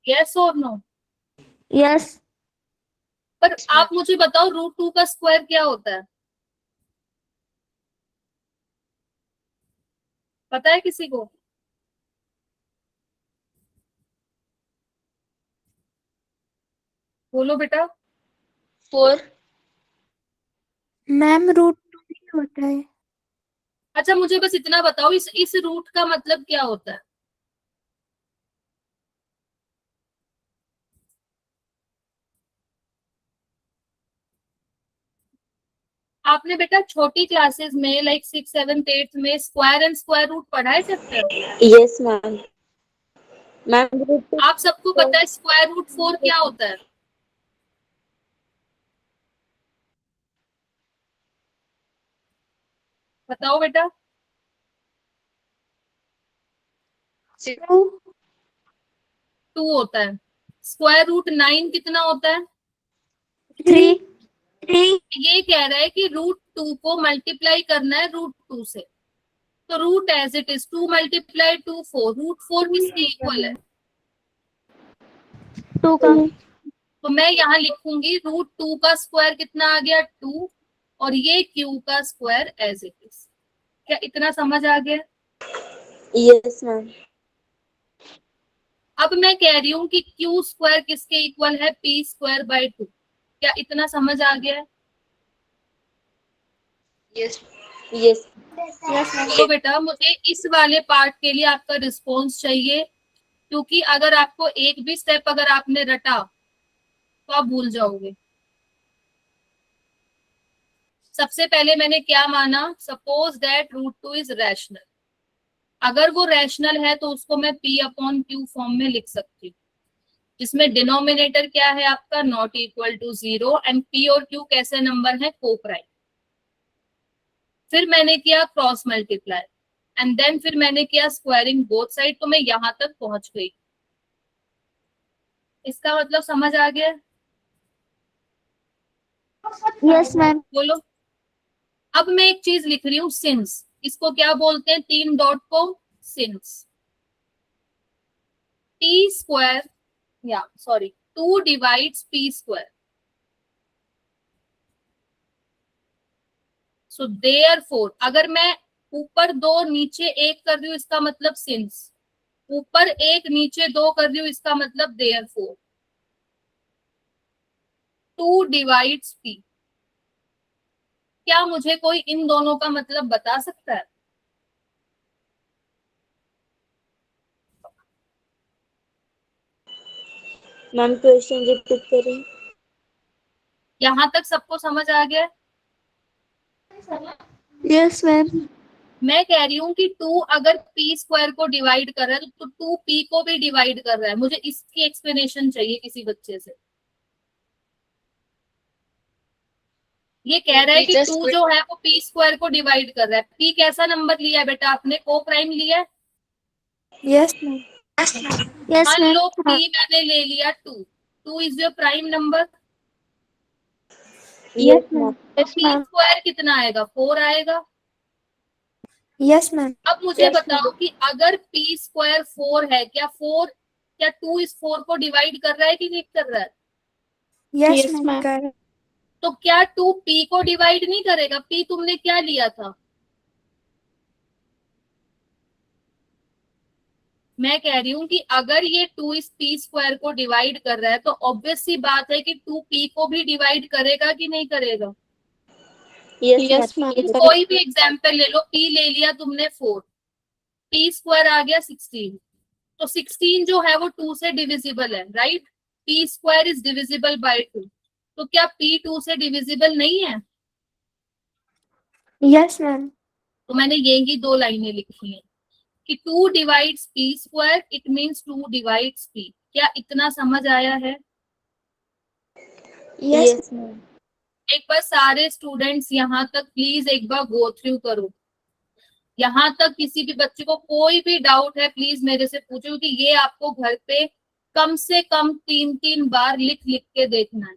यस और नो? यस पर आप मुझे बताओ √2 का स्क्वायर क्या होता है? पता है किसी को? बोलो बेटा। 4. मैम रूट 2 ही होता है। अच्छा, मुझे बस इतना बताओ, इस रूट का मतलब क्या होता है? आपने बेटा छोटी क्लासेस में लाइक 6, 7, 8 में स्क्वायर एंड स्क्वायर रूट पढ़ा है chapter? Yes, ma'am. Ma'am, root आप सबको पता है स्क्वायर रूट 4 क्या होता है? बताओ बेटा। 2. 2 होता है। स्क्वायर रूट 9 कितना होता है? 3 ये कह रहा है कि √2 को मल्टीप्लाई करना है √2 से, तो रूट एज इट इज 2 × 2 4। √4 किसके इक्वल है? 2 का। तो मैं यहाँ लिखूंगी √2 का स्क्वायर कितना आ गया 2, और ये क्यू का स्क्वायर एज इट इज। क्या इतना समझ आ गया? Yes, ma'am. अब मैं कह रही हूँ कि क्यू स्क्वायर किसके इक्वल है? p²/2। क्या इतना समझ आ गया है? Yes. Yes. तो बेटा मुझे इस वाले पार्ट के लिए आपका रिस्पॉन्स चाहिए, क्योंकि अगर आपको एक भी स्टेप अगर आपने रटा तो आप भूल जाओगे। सबसे पहले मैंने क्या माना, सपोज दैट √2 इज रैशनल। अगर वो रैशनल है तो उसको मैं p/q फॉर्म में लिख सकती हूँ, जिसमें डिनोमिनेटर क्या है आपका, not equal to 0, and p और q कैसे नंबर है, को प्राइम। फिर मैंने किया क्रॉस मल्टीप्लाई, एंड देन फिर मैंने किया स्क्वायरिंग बोथ साइड, तो मैं यहां तक पहुंच गई। इसका मतलब समझ आ गया? Yes ma'am. बोलो। अब मैं एक चीज लिख रही हूँ, सिंस। इसको क्या बोलते हैं, 3 डॉट को सिंस। टी स्क्वायर, या sorry 2 divides p square, so therefore अगर मैं ऊपर 2 नीचे 1 कर रही हूँ इसका मतलब सिंस, ऊपर 1 नीचे 2 कर रही हूँ इसका मतलब देयरफॉर 2 डिवाइड्स p। क्या मुझे कोई इन दोनों का मतलब बता सकता है? मैम क्वेश्चन रिपीट करें. यहां तक सबको समझ आ गया? Yes ma'am. मैं कह रही हूँ कि 2 अगर p स्क्वायर को डिवाइड कर रहा है तो 2p को भी डिवाइड कर रहा है। मुझे इसकी एक्सप्लेनेशन चाहिए किसी बच्चे से। ये कह रहा है कि 2 जो है वो p स्क्वायर को डिवाइड कर रहा है। p कैसा नंबर लिया है बेटा आपने, को प्राइम लिया है? Yes ma'am. यस मान मैम। लो p मैंने ले लिया 2, 2 is your prime number. Yes, ma'am. तो p स्क्वायर कितना आएगा, 4 आएगा। Yes ma'am. अब मुझे बताओ कि अगर p स्क्वायर 4 है, क्या 2 इस 4 को डिवाइड कर रहा है कि नहीं कर रहा है? यस मैम कर। तो क्या 2 p को डिवाइड नहीं करेगा? p तुमने क्या लिया था? मैं कह रही हूँ कि अगर ये 2 इस पी स्क्वायर को डिवाइड कर रहा है तो ऑब्वियस सी बात है कि 2 पी को भी डिवाइड करेगा कि नहीं करेगा। Yes ma'am. कोई भी एग्जाम्पल ले लो, पी ले लिया तुमने 4, पी स्क्वायर आ गया 16, तो 16 जो है वो 2 से डिविजिबल है, right. P square is divisible by 2, तो क्या पी 2 से डिविजिबल नहीं है? Yes ma'am. तो मैंने यही 2 लाइनें लिखी हैं कि 2 divides P square, it means 2 divides P. क्या इतना समझ आया है? Yes ma'am. एक बार सारे स्टूडेंट्स यहाँ तक प्लीज एक बार गो थ्रू करो। यहाँ तक किसी भी बच्चे को कोई भी डाउट है प्लीज मेरे से पूछो, क्योंकि ये आपको घर पे कम से कम 3-3 बार लिख लिख के देखना है।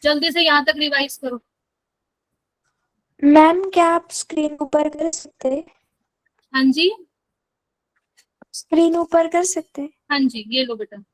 जल्दी से यहाँ तक रिवाइज करो। मैम क्या आप स्क्रीन ऊपर कर सकते हैं? हाँ जी, स्क्रीन ऊपर कर सकते हैं? हाँ जी, ये लो बेटा।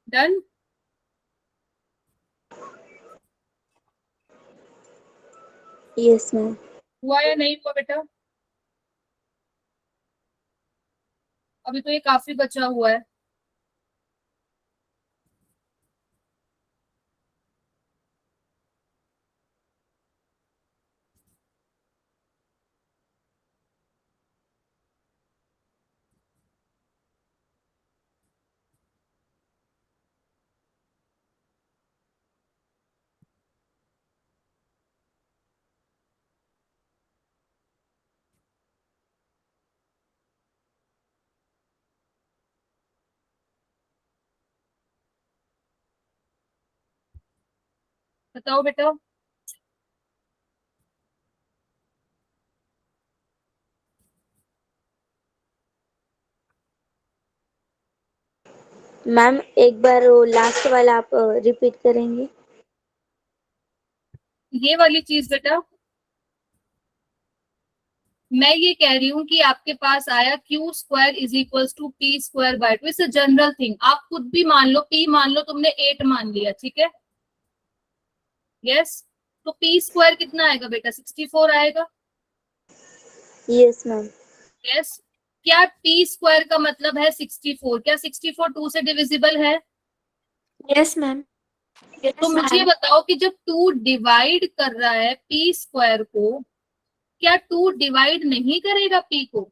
डन। Yes ma'am. हुआ या नहीं हुआ बेटा? अभी तो ये काफी बचा हुआ है। बताओ बेटा। मैम एक बार वो लास्ट वाला आप रिपीट करेंगे? ये वाली चीज बेटा, मैं ये कह रही हूँ कि आपके पास आया Q square is equals to P square by 2, it's a general thing. आप खुद भी मान लो, पी मान लो, तुमने 8 मान लिया, ठीक है। यस, तो पी स्क्वायर कितना आएगा बेटा? 64 आएगा। Yes ma'am. यस, क्या पी स्क्वायर का मतलब है 64? क्या 64 2 से डिविजिबल है? Yes ma'am. तो मुझे बताओ कि जब 2 डिवाइड कर रहा है पी स्क्वायर को, क्या 2 डिवाइड नहीं करेगा पी को?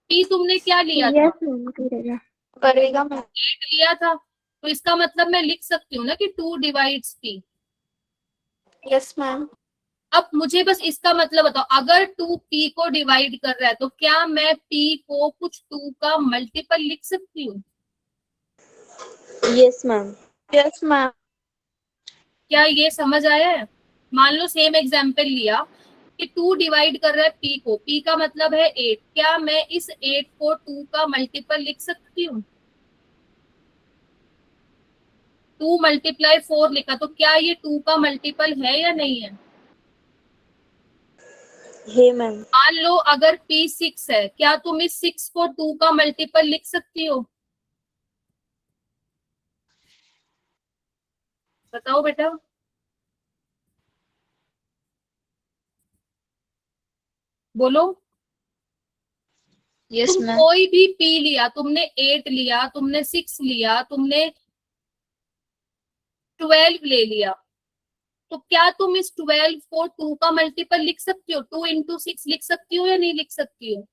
पी तुमने क्या लिया था? यस मैम करेगा मैम। 8 लिया था, तो इसका मतलब मैं लिख सकती हूँ ना कि 2 डिवाइड्स पी। Yes ma'am. अब मुझे बस इसका मतलब बताओ, अगर 2 पी को डिवाइड कर रहा है तो क्या मैं पी को कुछ 2 का मल्टीपल लिख सकती हूँ? Yes ma'am. Yes ma'am. क्या ये समझ आया है? मान लो सेम एग्जाम्पल लिया, कि 2 डिवाइड कर रहा है p को, p का मतलब है 8, क्या मैं इस 8 को 2 का मल्टीपल लिख सकती हूँ? 2 मल्टीप्लाई 4 लिखा, तो क्या ये 2 का मल्टीपल है या नहीं है? है मैम। मान लो अगर p 6 है, क्या तुम इस 6 को 2 का मल्टीपल लिख सकती हो? बताओ बेटा। बोलो। यस तुम मैम। कोई भी p लिया, तुमने 8 लिया, तुमने 6 लिया, तुमने 12 ले लिया, तो क्या तुम इस 12 को 2 का मल्टीपल लिख सकती हो? 2 इंटू 6 लिख सकती हो या नहीं लिख सकती हो?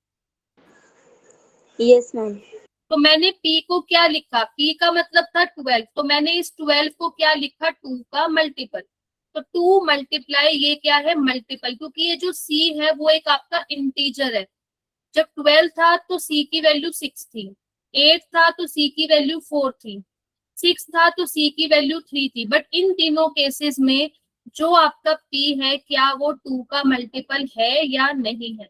Yes ma'am. तो मैंने p को क्या लिखा? p का मतलब था 12, तो मैंने इस 12 को क्या लिखा? 2 का मल्टीपल। तो 2 मल्टीप्लाई ये क्या है? मल्टीपल, क्योंकि ये जो c है वो एक आपका इंटीजर है। जब 12 था तो c की वैल्यू 6 थी, 8 था तो c की वैल्यू 4 थी, 6 था तो c की वैल्यू 3 थी। बट इन तीनों केसेस में जो आपका p है, क्या वो 2 का मल्टीपल है या नहीं है?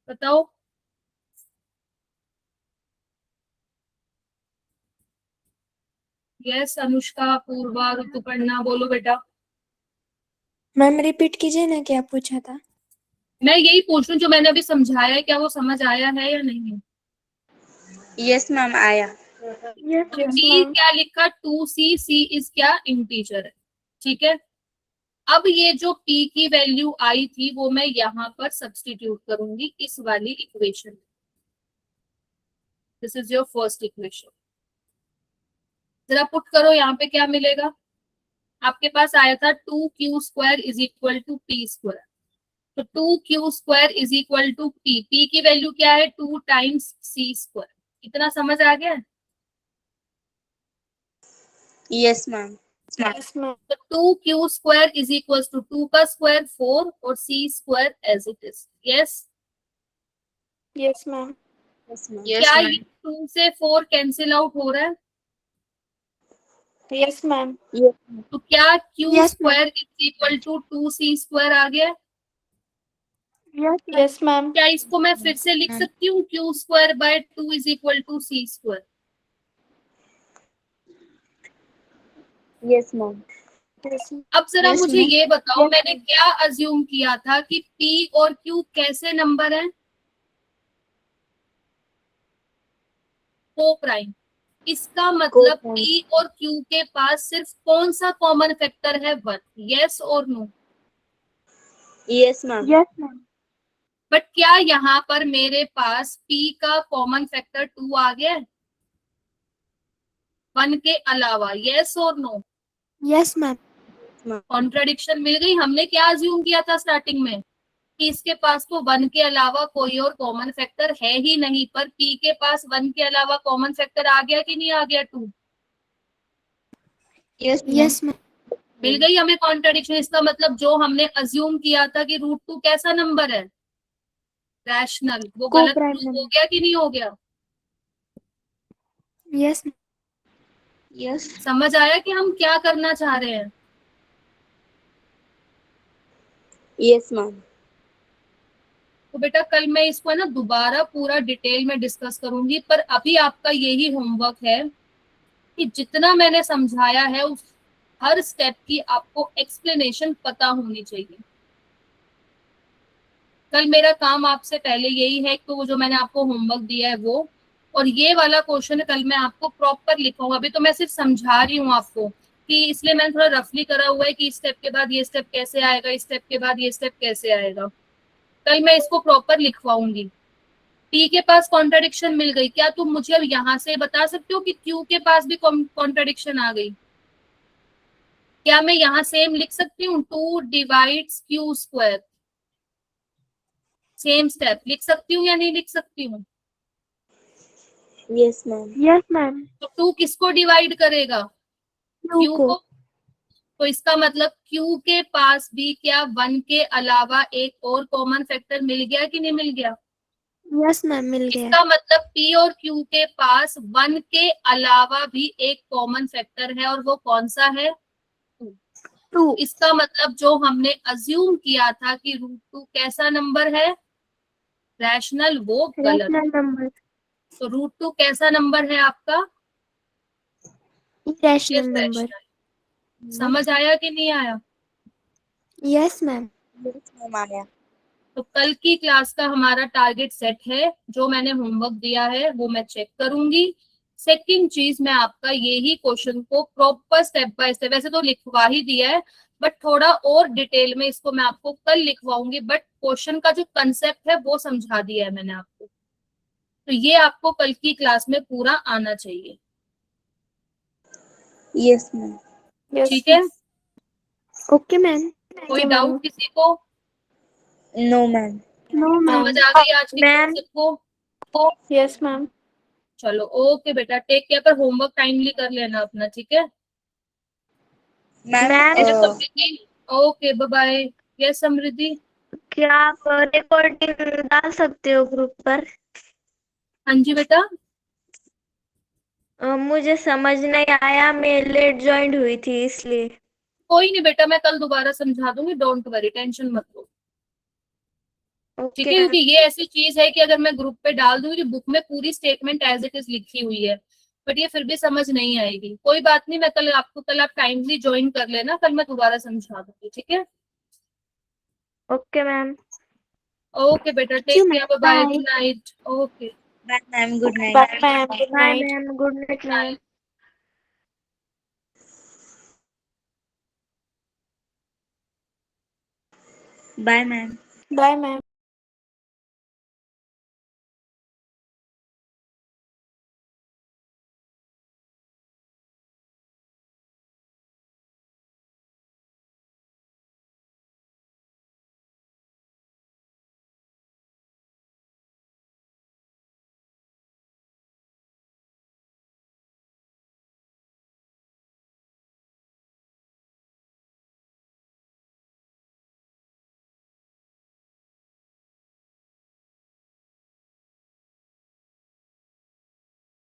बताओ। यस अनुष्का, पूर्वा, ऋतुपर्णा, बोलो बेटा। मैम रिपीट कीजिए ना, क्या पूछा था? मैं यही पूछ रही हूँ, जो मैंने अभी समझाया है क्या वो समझ आया है या नहीं? यस मैम आया। Yes p ma'am. क्या लिखा? 2c, c इज क्या? इंटीजर है। ठीक है। अब ये जो p की वैल्यू आई थी वो मैं यहाँ पर सब्स्टिट्यूट करूंगी इस वाली equation. This is your first equation. जरा पुट करो, यहाँ पे क्या मिलेगा? आपके पास आया था 2q² is equal to p²। तो 2q² is equal to p की वैल्यू क्या है? 2 टाइम्स c²। इतना समझ आ गया? Yes ma'am. Yes ma'am. तो 2q² इज इक्वल टू 2 का स्क्वायर 4 और c² as it is. Yes. Yes ma'am. Yes ma'am. क्या ये 2 से 4 कैंसिल आउट हो रहा है? Yes ma'am. तो क्या q Yes, square is equal to 2c² आ गया? Yes ma'am. क्या इसको मैं फिर से लिख सकती हूँ? q² by 2 is equal to c²। Yes ma'am. अब जरा मुझे ये बताओ, मैंने क्या अज्यूम किया था कि p और q कैसे नंबर हैं? को-प्राइम। इसका मतलब p और q के पास सिर्फ कौन सा कॉमन फैक्टर है? 1। यस और no? Yes ma'am. Yes ma'am. But क्या यहाँ पर मेरे पास p का कॉमन फैक्टर 2 आ गया है 1 के अलावा? यस और नो? Yes ma'am. कॉन्ट्रडिक्शन मिल गई। हमने क्या अज्यूम किया था स्टार्टिंग में कि इसके पास तो 1 के अलावा कोई और कॉमन फैक्टर है ही नहीं, पर p के पास 1 के अलावा कॉमन फैक्टर आ गया कि नहीं आ गया? 2 यस मैम। मिल गई हमें कॉन्ट्रडिक्शन। इसका मतलब जो हमने अज्यूम किया था कि √2 कैसा नंबर है? रैशनल, वो गलत Co-prime प्रूफ हो number. गया कि नहीं हो गया? यस। यस। समझ आया कि हम क्या करना चाह रहे हैं? Yes ma'am. तो बेटा कल मैं इसको ना दोबारा पूरा डिटेल में डिस्कस करूंगी, पर अभी आपका यही होमवर्क है कि जितना मैंने समझाया है उस हर स्टेप की आपको एक्सप्लेनेशन पता होनी चाहिए। कल मेरा काम आपसे पहले यही है, तो वो जो मैंने आपको होमवर्क दिया है वो, और ये वाला क्वेश्चन कल मैं आपको प्रॉपर लिखूंगा। अभी तो मैं सिर्फ समझा रही हूँ आपको, कि इसलिए मैंने थोड़ा रफली करा हुआ है कि इस स्टेप के बाद ये स्टेप कैसे आएगा, इस स्टेप के बाद ये स्टेप कैसे आएगा। कल मैं इसको प्रॉपर लिखवाऊंगी। p के पास कॉन्ट्रडिक्शन मिल गई, क्या तुम मुझे अब यहाँ से बता सकते हो कि q के पास भी कॉन्ट्रडिक्शन आ गई? क्या मैं यहाँ सेम लिख सकती हूँ? 2 डिवाइड्स q²। सेम स्टेप लिख सकती हूँ या नहीं लिख सकती हूँ? Yes ma'am. Yes ma'am. तो 2 किसको डिवाइड करेगा? q को। तो इसका मतलब q के पास भी क्या 1 के अलावा एक और कॉमन फैक्टर मिल गया कि नहीं मिल गया? यस मैम, मिल गया। इसका मतलब p और q के पास 1 के अलावा भी एक कॉमन फैक्टर है, और वो कौन सा है? 2 इसका मतलब जो हमने अज्यूम किया था कि √2 कैसा नंबर है, रैशनल, वो गलत। रैशनल नंबर तो √2 कैसा नंबर है आपका, इरेशनल नंबर इरैशनल। समझ आया कि नहीं आया? यस मैम मैम आया। तो कल की क्लास का हमारा टारगेट सेट है, जो मैंने होमवर्क दिया है वो मैं चेक करूंगी। सेकंड चीज, मैं आपका यही क्वेश्चन को प्रॉपर स्टेप बाय स्टेप, वैसे तो लिखवा ही दिया है बट थोड़ा और डिटेल में इसको मैं आपको कल लिखवाऊंगी, बट क्वेश्चन का जो कंसेप्ट है वो समझा दिया है मैंने आपको। तो ये आपको कल की क्लास में पूरा आना चाहिए, यस मैम। ठीक है? ओके मैम कोई डाउट किसी को? No ma'am. नो समझ मैम आ गई आज की मैम क्लास सबको? यस मैम चलो ओके बेटा, टेक केयर, पर होमवर्क टाइमली कर लेना अपना, ठीक है? Ma'am okay bye bye. Yes Samriddhi. क्या आप रिकॉर्डिंग डाल सकते हो ग्रुप पर? हाँ जी बेटा। मुझे समझ नहीं आया, मैं लेट ज्वाइन हुई थी इसलिए। कोई नहीं बेटा, मैं कल दोबारा समझा दूंगी, डोंट वरी, टेंशन मत लो, ठीक ओके है? मैम क्योंकि ये ऐसी चीज है कि अगर मैं ग्रुप पे डाल दूंगी, बुक में पूरी स्टेटमेंट एज इट इज लिखी हुई है, बट ये फिर भी समझ नहीं आएगी। कोई बात नहीं, मैं कल आप टाइमली ज्वाइन कर लेना, कल मैं दोबारा समझा दूंगी, ठीक है? ओके मैम ओके बेटा, take care, bye bye, good night. Okay bye ma'am, good night. Bye ma'am good night good night ma'am bye ma'am. Bye ma'am